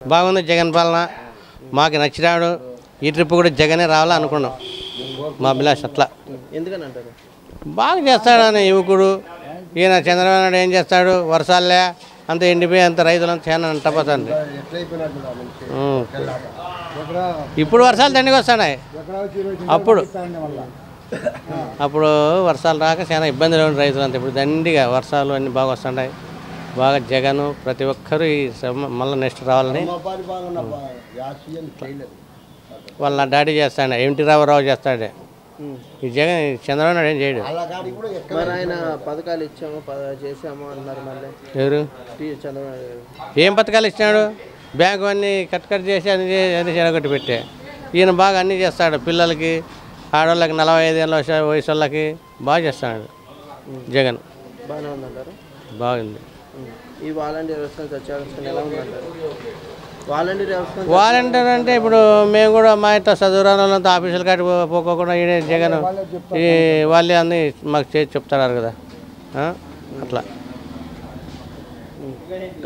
బాగుంది జగన్ పాలన మాకు నచ్చినాడు. ఈ ట్రిప్ కూడా జగనే రావాలని అనుకున్నాం. మా అభిలాష్ అట్లా ఎందుకని అంటారు? బాగా చేస్తాడని యువకుడు. ఈయన చంద్రబాబు నాయుడు ఏం చేస్తాడు? వర్షాలే అంత ఎండిపోయి అంత రైతులంతా చాలా అంటపోతుంది. ఇప్పుడు వర్షాలు దండిగా వస్తున్నాయి. అప్పుడు వర్షాలు రాక చాలా ఇబ్బందులు ఉండే రైతులంతా. ఇప్పుడు దండిగా వర్షాలు అన్నీ బాగా వస్తున్నాయి. బాగా జగన్ ప్రతి ఒక్కరూ ఈ మళ్ళీ నెక్స్ట్ రావాలని వాళ్ళ డాడీ చేస్తాడు. ఎన్టీ రామారావు చేస్తాడు. ఈ జగన్ చంద్రబాబు నాయుడు ఏం చేయడు. మరి ఆయన పథకాలు ఇచ్చాము చేసాము అన్నారు. మళ్ళీ ఎవరు చంద్రబాబు ఏం పథకాలు ఇచ్చినాడు? బ్యాంకు అన్నీ కట్ చేసి అన్ని చెడగొట్టి పెట్టే. ఈయన బాగా అన్నీ చేస్తాడు. పిల్లలకి, ఆడవాళ్ళకి, 45 ఏళ్ళ వయసు వాళ్ళకి బాగా చేస్తాడు జగన్. బాగానే ఉందంటారు. బాగుంది. ఈ వాలంటీర్ వ్యవస్థ సచివాలయం ఎలా ఉందంటారు? వాలంటీర్ అంటే ఇప్పుడు మేము కూడా మా ఇంట్లో చదువురానంతా ఆఫీసులు కట్టి పోకోకుండా ఈయన జగన్ ఈ వాళ్ళే అన్నీ మాకు చేసి చెప్తారు కదా, అట్లా.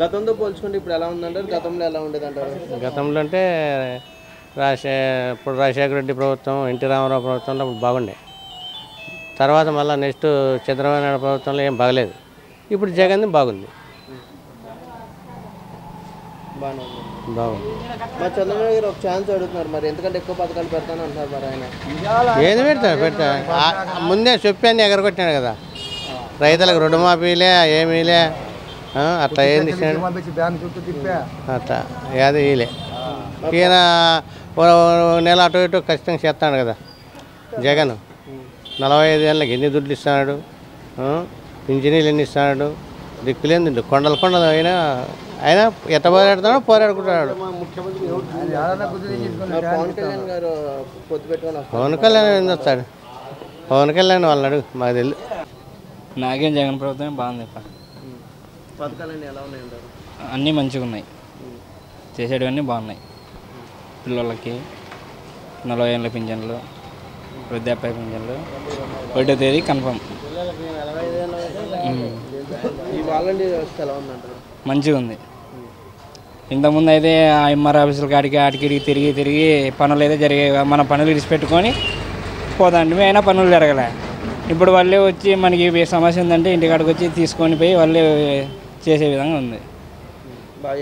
గతంతో పోల్చుకుంటే ఇప్పుడు ఎలా ఉందంటారు? గతంలో ఎలా ఉండేది అంటారు? గతంలో అంటే ఇప్పుడు రాజశేఖర రెడ్డి ప్రభుత్వం, ఎన్టీ రామారావు ప్రభుత్వంలో బాగుండే. తర్వాత మళ్ళీ నెక్స్ట్ చంద్రబాబు నాయుడు ప్రభుత్వంలో ఏం బాగలేదు. ఇప్పుడు జగన్ బాగుంది. బాగుంది. మరి చంద్రబాబు గారు ఒక ఛాన్స్ అడుగుతున్నారు. మరి ఎందుకంటే ఎక్కువ పథకాలు పెడతాను అంటున్నారు. మరి ఆయన ఏది పెడతా ముందే చెప్పాను, ఎగరగొట్టినాడు కదా. రైతులకు రుణమాఫీలే ఏమీలే, అట్లా ఏం ఇచ్చినాడు అట్లా ఏది వీలే. ఈయన నెల అటు ఇటు ఖచ్చితంగా చేస్తాడు కదా జగన్. 45 ఏళ్ళకి ఎన్ని దుడ్లు ఇస్తున్నాడు, ఇంజనీర్లు ఎన్ని ఇస్తున్నాడు, దిక్కులేంది. కొండలు అయినా ఎట్ట పోరాడుకుంటున్నాడు. పవన్ కళ్యాణ్ ఎందుకు వస్తాడు? పవన్ కళ్యాణ్ వాళ్ళని అడుగు, మాకు తెలియదు. నాకేం జగన్ ప్రభుత్వం బాగుంది. పథకాలన్నీ ఎలా ఉన్నాయంటారు? అన్నీ మంచిగా ఉన్నాయి, చేసేటివన్నీ బాగున్నాయి. పిల్లలకి 40 ఏళ్ళ పింఛన్లు, వృద్ధాప్య పింఛన్లు 1వ తేదీ కన్ఫర్మ్. ఈ వాలంటీర్ వ్యవస్థ ఎలా ఉందంటారు? మంచిగా ఉంది. ఇంతకుముందు అయితే ఆ ఎంఆర్ ఆఫీసుల ఆడికి తిరిగి పనులు అయితే జరిగాయి. మన పనులు విడిచిపెట్టుకొని పోదాండి, అయినా పనులు జరగలే. ఇప్పుడు వాళ్ళే వచ్చి మనకి సమస్య ఉందంటే ఇంటికాడికి వచ్చి తీసుకొని పోయి వాళ్ళే చేసే విధంగా ఉంది. బాగా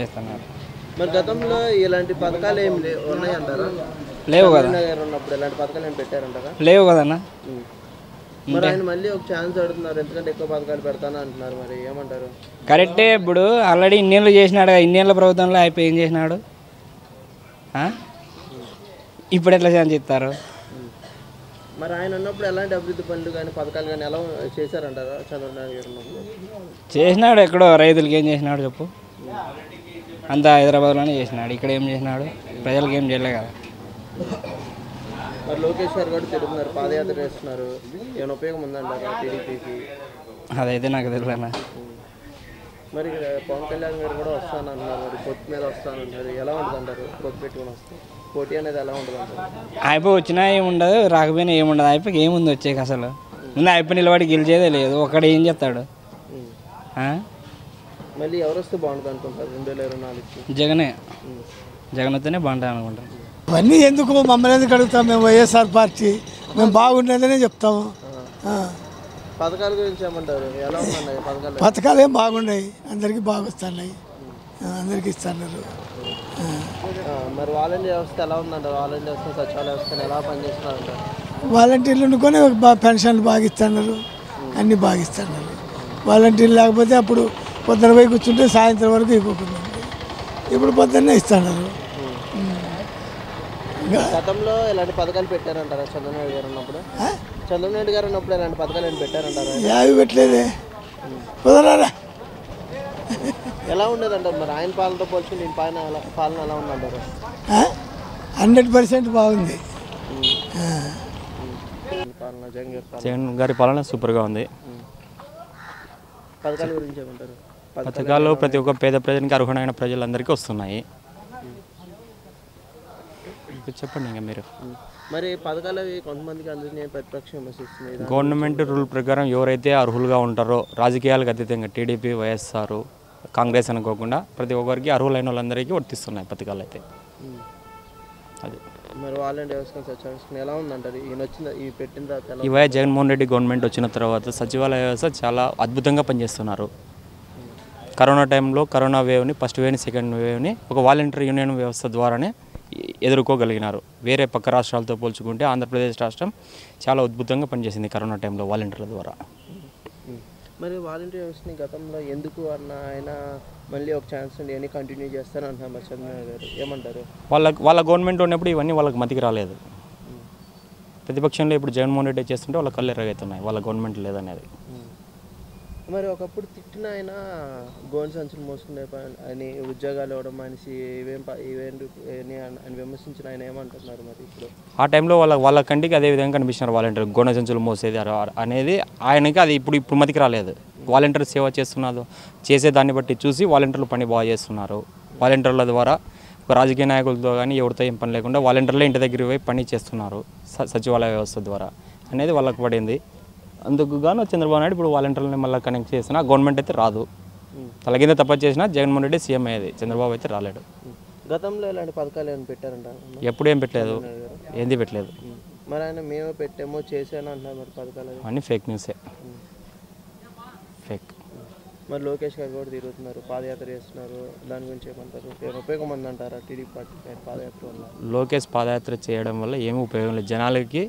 చేస్తున్నారు. మరి గతంలో ఇలాంటి పథకాలు ఏమి ఉన్నాయంటారా? లేవు కదా. ఉన్నప్పుడు ఇలాంటి పథకాలు ఏమి పెట్టారంటారా? లేవు కదన్నా. మరి ఆయన మళ్ళీ ఒక ఛాన్స్ అడుగుతున్నారు. ఎందుకంటే ఎక్కువ పథకాలు పెడతాను అంటున్నారు. మరి ఏమంటారు? కరెక్టే. ఇప్పుడు ఆల్రెడీ ఇన్నేళ్ళు చేసినాడు కదా. ఇన్నేళ్ళ ప్రభుత్వంలో అయిపోయి ఏం చేసినాడు? ఇప్పుడు ఎట్లా ఛాన్స్ ఇస్తారు? మరి ఆయన ఉన్నప్పుడు ఎలాంటి అభివృద్ధి పనులు కానీ పథకాలు కానీ ఎలా చేశారంటారా చంద్రబాబు నాయుడు గారు ఉన్నప్పుడు? చేసినాడు. ఎక్కడో రైతులకి ఏం చేసినాడు చెప్పు? అంతా హైదరాబాద్లోనే చేసినాడు. ఇక్కడ ఏం చేసినాడు? ప్రజలకు ఏం చేయలే కదా. మరి లోకేష్ గారు కూడా తిరుగుతున్నారు, పాదయాత్ర చేస్తున్నారు. ఏమైనా ఉపయోగం ఉందంటారా టీడీపీకి? అదైతే నాకు తెలియనా. మరి పవన్ కళ్యాణ్ గారు కూడా వస్తానంటున్నారు. మరి పొత్తు మీద వస్తానంటారు. ఎలా ఉంటుంది అంటారు? పొత్తు పెట్టుకుని వస్తే పోటీ అనేది ఎలా ఉంటుంది అంటారు? అయిపోయి వచ్చినా ఏముండదు, రాకపోయినా ఏముండదు. అయిపోయి ఏముంది వచ్చేకి అసలు? ముందు అయిపోయి నిలబడి గెలిచేదే లేదు. ఒక్కడు ఏం చెప్తాడు? మళ్ళీ ఎవరు వస్తే బాగుంటుంది అనుకుంటారు 2024? జగన్ వస్తేనే బాగుంటుంది అనుకుంటాం. అవన్నీ ఎందుకు మమ్మల్ని ఎందుకు అడుగుతాం? మేము వైఎస్ఆర్ పార్టీ, మేము బాగుండేదనే చెప్తాము. పథకాల గురించి ఏమంటారు? ఎలా ఉన్నాయి పథకాలు? పథకాలు ఏం బాగున్నాయి, అందరికీ బాగా వస్తున్నాయి, అందరికీ ఇస్తున్నారు. మరి వాలంటీర్ వ్యవస్థ ఎలా ఉందంటారు? వాలంటీర్ వ్యవస్థ సచివాలయ వ్యవస్థను ఎలా పనిచేస్తున్నారంటారు? వాలంటీర్లు అనుకొని పెన్షన్లు బాగా ఇస్తున్నారు, అన్నీ బాగా ఇస్తున్నారు. వాలంటీర్లు లేకపోతే అప్పుడు పొద్దున పోయి కూర్చుంటే సాయంత్రం వరకు ఇవ్వకుండా, ఇప్పుడు పొద్దున్నే ఇస్తున్నారు. గతంలో ఇలాంటి పథకాలు పెట్టారంటారా చంద్రబాబు నాయుడు గారు ఉన్నప్పుడు? చంద్రబాబు నాయుడు గారు ఉన్నప్పుడు ఇలాంటి పథకాలు ఏమైనా పెట్టారంటారా? యావి పెట్టలేదే, కుదరారా. ఎలా ఉండేదంటారు? మరి ఆయన పాలనతో పోల్చుకుంటే ఈ పాలన ఎలా ఉందంటారు? 100% బాగుంది. జగన్ గారి పాలన సూపర్గా ఉంది. పథకాల గురించి ఏమంటారు? పథకాలు ప్రతి ఒక్క పేద ప్రజలకి అర్హులైన ప్రజలందరికీ వస్తున్నాయి. చెప్పండి ఇంకా మీరు. మరి పథకాలు కొంతమందికి అందరినీ ప్రతిపక్షం విమర్శిస్తుంది. గవర్నమెంట్ రూల్ ప్రకారం ఎవరైతే అర్హులుగా ఉంటారో రాజకీయాలకు అతీతంగా టీడీపీ, వైఎస్ఆర్, కాంగ్రెస్ అనుకోకుండా ప్రతి ఒక్కరికి అర్హులైన వాళ్ళందరికీ వర్తిస్తున్నాయి పథకాలు అయితే. అది మరి వాలంటీర్ వ్యవస్థ సచివాలయం ఎలా ఉందంటారు ఈయన వచ్చిన ఈ పెట్టిన తర్వాత ఈ వైఎస్ జగన్మోహన్ రెడ్డి గవర్నమెంట్ వచ్చిన తర్వాత సచివాలయ వ్యవస్థ చాలా అద్భుతంగా పనిచేస్తున్నారు. కరోనా టైంలో కరోనా వేవ్ని ఫస్ట్ వేవ్ని సెకండ్ వేవ్ని ఒక వాలంటీర్ యూనియన్ వ్యవస్థ ద్వారానే ఎదుర్కోగలిగినారు. వేరే పక్క రాష్ట్రాలతో పోల్చుకుంటే ఆంధ్రప్రదేశ్ రాష్ట్రం చాలా అద్భుతంగా పనిచేసింది కరోనా టైంలో వాలంటీర్ల ద్వారా. మరి వాలంటీర్ వ్యవస్థని గతంలో ఎందుకు ఆయన మళ్ళీ ఒక ఛాన్స్ ఉండి అని కంటిన్యూ చేస్తారంటున్నారు మరి చంద్రబాబు గారు ఏమంటారు? వాళ్ళ గవర్నమెంట్ ఉన్నప్పుడు ఇవన్నీ వాళ్ళకి మతికి రాలేదు. ప్రతిపక్షంలో ఇప్పుడు జగన్మోహన్ రెడ్డి చేస్తుంటే వాళ్ళ కళ్ళు ఎర్రగవుతున్నాయి వాళ్ళ గవర్నమెంట్ లేదనేది. మరి ఒకప్పుడు తిట్టిన ఆయన గోన్ సంచులు మోసుకునే అని ఉద్యోగాలు ఇవ్వడం మనిషి అని విమర్శించిన ఆయన ఏమంటున్నారు మరి ఇప్పుడు? ఆ టైంలో వాళ్ళ కంటికి అదే విధంగా కనిపిస్తున్నారు వాలంటీర్ గోనె సంచులు మోసేది అనేది ఆయనకి అది ఇప్పుడు మతికి రాలేదు. వాలంటీర్ సేవ చేసే దాన్ని బట్టి చూసి వాలంటీర్లు పని బాగా చేస్తున్నారు. వాలంటీర్ల ద్వారా ఒక రాజకీయ నాయకులతో కానీ ఎవరితో ఏం పని లేకుండా వాలంటీర్లే ఇంటి దగ్గరికి పోయి పని చేస్తున్నారు సచివాలయ వ్యవస్థ ద్వారా అనేది వాళ్ళకి పడింది. అందుకు గాను చంద్రబాబు నాయుడు ఇప్పుడు వాలంటీర్లని మళ్ళీ కనెక్ట్ చేసినా గవర్నమెంట్ అయితే రాదు. తల కింద తప్ప చేసినా జగన్మోహన్ రెడ్డి సీఎం అయ్యేది, చంద్రబాబు అయితే రాలేడు. గతంలో ఇలాంటి పథకాలు ఏమైనా పెట్టారంట? ఎప్పుడు ఏం పెట్టలేదు, ఏంది పెట్టలేదు. మరి ఆయన మేమే పెట్టామో చేసాను అంటున్నారు మరి పథకాలు అన్నీ ఫేక్ న్యూసే, ఫేక్. మరి లోకేష్ గారు కూడా తిరుగుతున్నారు, పాదయాత్ర చేస్తున్నారు, దాని గురించి ఏమంటారు? ఉపయోగం ఉందంటారా టీడీపీ పార్టీ పాదయాత్ర వల్ల? లోకేష్ పాదయాత్ర చేయడం వల్ల ఏమీ ఉపయోగం లేదు. జనాలకి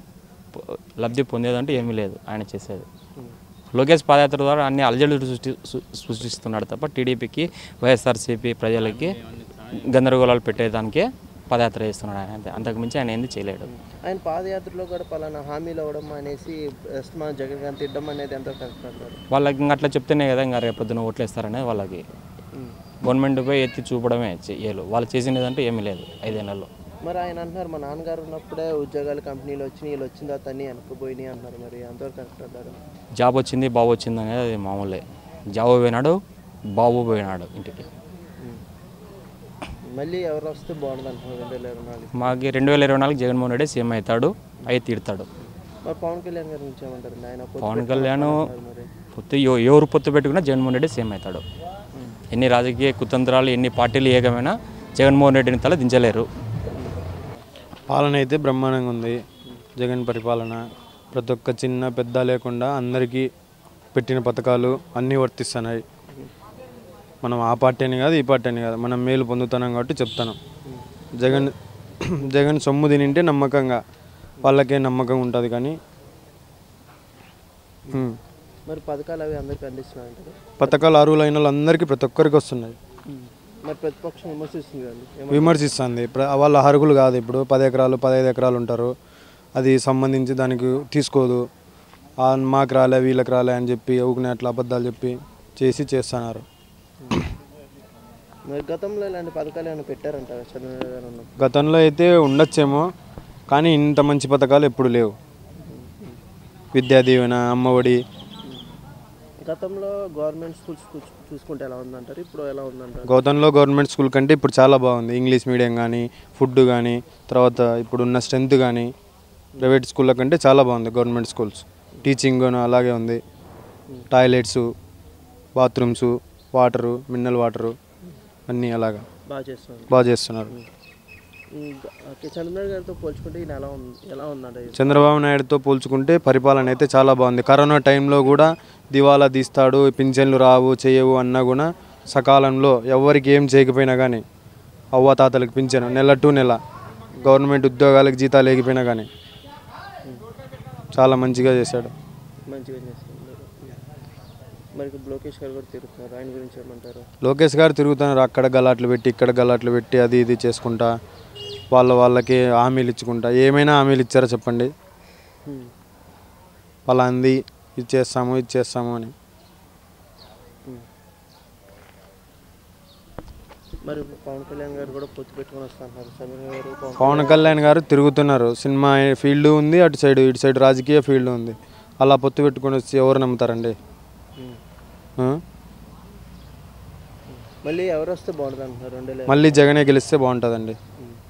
లబ్ధి పొందేదంటూ ఏమీ లేదు ఆయన చేసేది. లోకేష్ పాదయాత్ర ద్వారా అన్ని అలజడులు సృష్టిస్తున్నాడు తప్ప టీడీపీకి వైఎస్ఆర్సీపీ ప్రజలకి గందరగోళాలు పెట్టేదానికే పాదయాత్ర చేస్తున్నాడు ఆయన. అంతకుమించి ఆయన ఏంది చేయలేడు. ఆయన పాదయాత్రలో కూడా పలానా హామీలు అవ్వడం అనేసి మా జగన్ గారిని తిట్టడం అనేది ఎంతో కష్టపడతారు. వాళ్ళకి ఇంకా అట్లా చెప్తేనే కదా ఇంకా రేపొద్దున ఓట్లేస్తారనేది వాళ్ళకి. గవర్నమెంట్పై ఎత్తి చూపడమే చెయ్యాలి. వాళ్ళు చేసినదంటూ ఏమీ లేదు 5 ఏళ్లలో. మరి ఆయన అంటున్నారు మా నాన్నగారు ఉన్నప్పుడే ఉద్యోగాలు కంపెనీలు వచ్చినాయి, వీళ్ళు వచ్చిన తర్వాత అన్నీ వెనక్కిపోయినాయి అంటున్నారు. మరి ఎంతవరకు కరెక్ట్ అంటారు? జాబ్ వచ్చింది బాబు వచ్చింది అనేది అది మామూలే. జాబు పోయినాడు, బాబు పోయినాడు ఇంటికి. మళ్ళీ ఎవరు వస్తే బాగుంటుంది అంటున్నారు 2024? మాకు 2024 జగన్మోహన్ రెడ్డి సీఎం అవుతాడు, అయి తీరుతాడు. మరి పవన్ కళ్యాణ్ గారి నుంచి ఏమంటారు? ఆయన పవన్ కళ్యాణ్ ఎవరు పొత్తు పెట్టుకున్నా జగన్మోహన్ రెడ్డి సీఎం అవుతాడు. ఎన్ని రాజకీయ కుతంత్రాలు ఎన్ని పార్టీలు ఏకమైనా జగన్మోహన్ రెడ్డిని తల దించలేరు. పాలన అయితే బ్రహ్మాండంగా ఉంది. జగన్ పరిపాలన ప్రతి ఒక్క చిన్న పెద్ద లేకుండా అందరికీ పెట్టిన పథకాలు అన్నీ వర్తిస్తున్నాయి. మనం ఆ పార్టీ అని కాదు ఈ పార్టీ అని కాదు, మనం మేలు పొందుతున్నాం కాబట్టి చెప్తాను. జగన్ సొమ్ము తినింటే నమ్మకంగా వాళ్ళకే నమ్మకం ఉంటుంది. కానీ మరి పథకాలు అవి అందరికీ అందిస్తున్నాయి. పథకాలు అర్హులైన వాళ్ళందరికీ ప్రతి ఒక్కరికి వస్తున్నాయి. మరి ప్రతిపక్షం విమర్శిస్తుంది. వాళ్ళ అర్హులు కాదు. ఇప్పుడు 10 ఎకరాలు 15 ఎకరాలు ఉంటారు, అది సంబంధించి దానికి తీసుకోదు. మాకు రాలే వీళ్ళకి రాలే అని చెప్పి ఊరినే అట్లా అబద్ధాలు చెప్పి చేస్తున్నారు. మరి గతంలో ఇలాంటి పథకాలు ఏమైనా పెట్టారంటారా చంద్రబాబు గారు? గతంలో అయితే ఉండొచ్చేమో, కానీ ఇంత మంచి పథకాలు ఎప్పుడు లేవు. విద్యా దీవెన, అమ్మఒడి. గతంలో గవర్నమెంట్ స్కూల్స్ చూసుకుంటే ఎలా ఉందంటారు, ఇప్పుడు ఎలా ఉందంటారు? గతంలో గవర్నమెంట్ స్కూల్ కంటే ఇప్పుడు చాలా బాగుంది. ఇంగ్లీష్ మీడియం కానీ, ఫుడ్ కానీ, తర్వాత ఇప్పుడున్న స్ట్రెంత్ కానీ ప్రైవేట్ స్కూళ్ళ కంటే చాలా బాగుంది గవర్నమెంట్ స్కూల్స్. టీచింగ్ అలాగే ఉంది. Toilets, bathrooms, water, mineral water అన్నీ అలాగా బాగా చేస్తున్నారు. చంద్రబాబు గారితో పోల్చుకుంటే ఎలా ఉందంటే? చంద్రబాబు నాయుడుతో పోల్చుకుంటే పరిపాలన అయితే చాలా బాగుంది. కరోనా టైంలో కూడా దివాలా తీస్తాడు, పింఛన్లు రావు చేయవు అన్నా కూడా సకాలంలో ఎవరికి ఏం చేయకపోయినా కానీ అవ్వాతాతలకు పింఛను నెల టు నెల, గవర్నమెంట్ ఉద్యోగాలకు జీతాలు లేకపోయినా కానీ చాలా మంచిగా చేశాడు. మరి లోకేష్ గారు కూడా తిరుగుతున్నారు, ఆయన గురించి ఏమంటారు? లోకేష్ గారు తిరుగుతున్నారు, అక్కడ గలాట్లు పెట్టి ఇక్కడ గలాట్లు పెట్టి అది ఇది చేసుకుంటా వాళ్ళకి హామీలు ఇచ్చుకుంటా. ఏమైనా హామీలు ఇచ్చారో చెప్పండి? పలాంది ఇచ్చేస్తాము అని. మరి పవన్ కళ్యాణ్ గారు కూడా పొత్తు పెట్టుకుని వస్తున్నారు. చంద్రబాబు గారు పవన్ కళ్యాణ్ గారు తిరుగుతున్నారు. సినిమా ఫీల్డ్ ఉంది, ఇటు సైడ్ రాజకీయ ఫీల్డ్ ఉంది. అలా పొత్తు పెట్టుకుని వచ్చి ఎవరు నమ్ముతారండి? మళ్ళీ ఎవరు వస్తే బాగుంటుంది అంటున్నారు? మళ్ళీ జగనే గెలిస్తే బాగుంటుందండి.